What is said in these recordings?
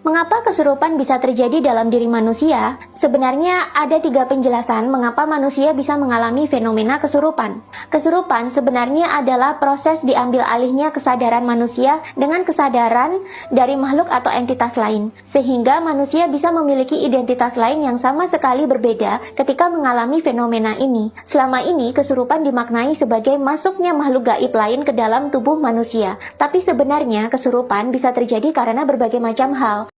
Mengapa kesurupan bisa terjadi dalam diri manusia? Sebenarnya ada 3 penjelasan mengapa manusia bisa mengalami fenomena kesurupan. Kesurupan sebenarnya adalah proses diambil alihnya kesadaran manusia dengan kesadaran dari makhluk atau entitas lain, sehingga manusia bisa memiliki identitas lain yang sama sekali berbeda ketika mengalami fenomena ini. Selama ini kesurupan dimaknai sebagai masuknya makhluk gaib lain ke dalam tubuh manusia, tapi sebenarnya kesurupan bisa terjadi karena berbagai macam hal.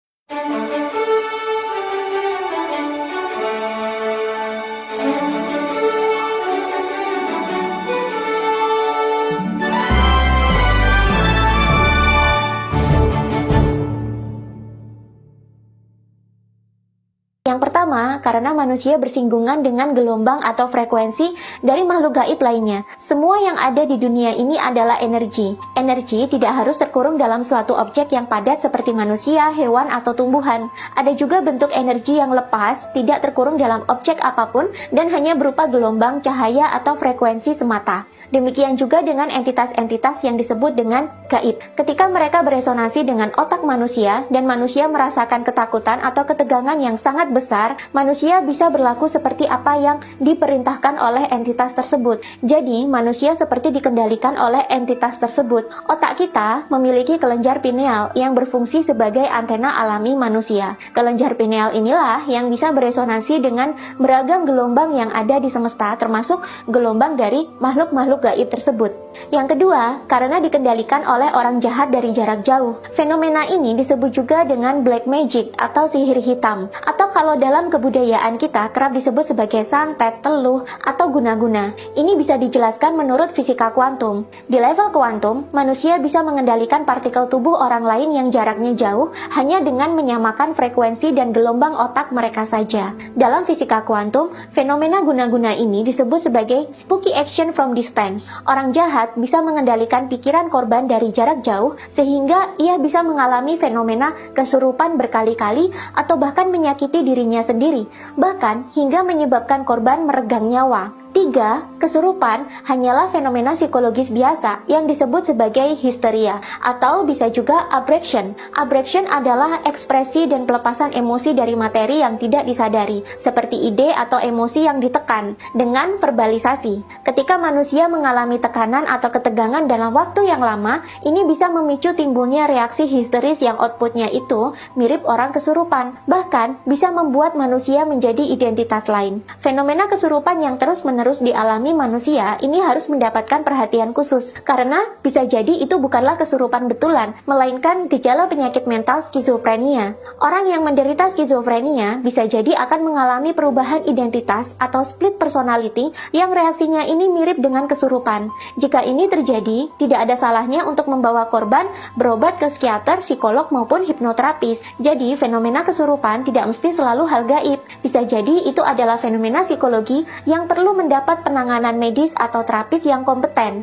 Yang pertama, karena manusia bersinggungan dengan gelombang atau frekuensi dari makhluk gaib lainnya. Semua yang ada di dunia ini adalah energi. Energi tidak harus terkurung dalam suatu objek yang padat seperti manusia, hewan, atau tumbuhan. Ada juga bentuk energi yang lepas, tidak terkurung dalam objek apapun, dan hanya berupa gelombang, cahaya, atau frekuensi semata. Demikian juga dengan entitas-entitas yang disebut dengan gaib. Ketika mereka beresonansi dengan otak manusia, dan manusia merasakan ketakutan atau ketegangan yang sangat besar, manusia bisa berlaku seperti apa yang diperintahkan oleh entitas tersebut. Jadi, manusia seperti dikendalikan oleh entitas tersebut. Otak kita memiliki kelenjar pineal yang berfungsi sebagai antena alami manusia. Kelenjar pineal inilah yang bisa beresonansi dengan beragam gelombang yang ada di semesta, termasuk gelombang dari makhluk-makhluk gaib tersebut. Yang kedua, karena dikendalikan oleh orang jahat dari jarak jauh. Fenomena ini disebut juga dengan black magic atau sihir hitam, atau kalau dalam kebudayaan kita kerap disebut sebagai santet, teluh, atau guna-guna. Ini bisa dijelaskan menurut fisika kuantum. Di level kuantum, manusia bisa mengendalikan partikel tubuh orang lain yang jaraknya jauh hanya dengan menyamakan frekuensi dan gelombang otak mereka saja. Dalam fisika kuantum, fenomena guna-guna ini disebut sebagai spooky action from distance. Orang jahat bisa mengendalikan pikiran korban dari jarak jauh sehingga ia bisa mengalami fenomena kesurupan berkali-kali atau bahkan menyakiti dirinya sendiri, bahkan hingga menyebabkan korban meregang nyawa. 3. Kesurupan hanyalah fenomena psikologis biasa yang disebut sebagai histeria atau bisa juga abrection. Abrection adalah ekspresi dan pelepasan emosi dari materi yang tidak disadari, seperti ide atau emosi yang ditekan dengan verbalisasi. Ketika manusia mengalami tekanan atau ketegangan dalam waktu yang lama, ini bisa memicu timbulnya reaksi histeris yang outputnya itu mirip orang kesurupan, bahkan bisa membuat manusia menjadi identitas lain. Fenomena kesurupan yang terus-menerus dialami manusia ini harus mendapatkan perhatian khusus, karena bisa jadi itu bukanlah kesurupan betulan, melainkan gejala penyakit mental skizofrenia. Orang yang menderita skizofrenia bisa jadi akan mengalami perubahan identitas atau split personality yang reaksinya ini mirip dengan kesurupan. Jika ini terjadi, tidak ada salahnya untuk membawa korban berobat ke psikiater, psikolog, maupun hipnoterapis. Jadi, fenomena kesurupan tidak mesti selalu hal gaib. Bisa jadi itu adalah fenomena psikologi yang perlu mendapat penanganan medis atau terapis yang kompeten.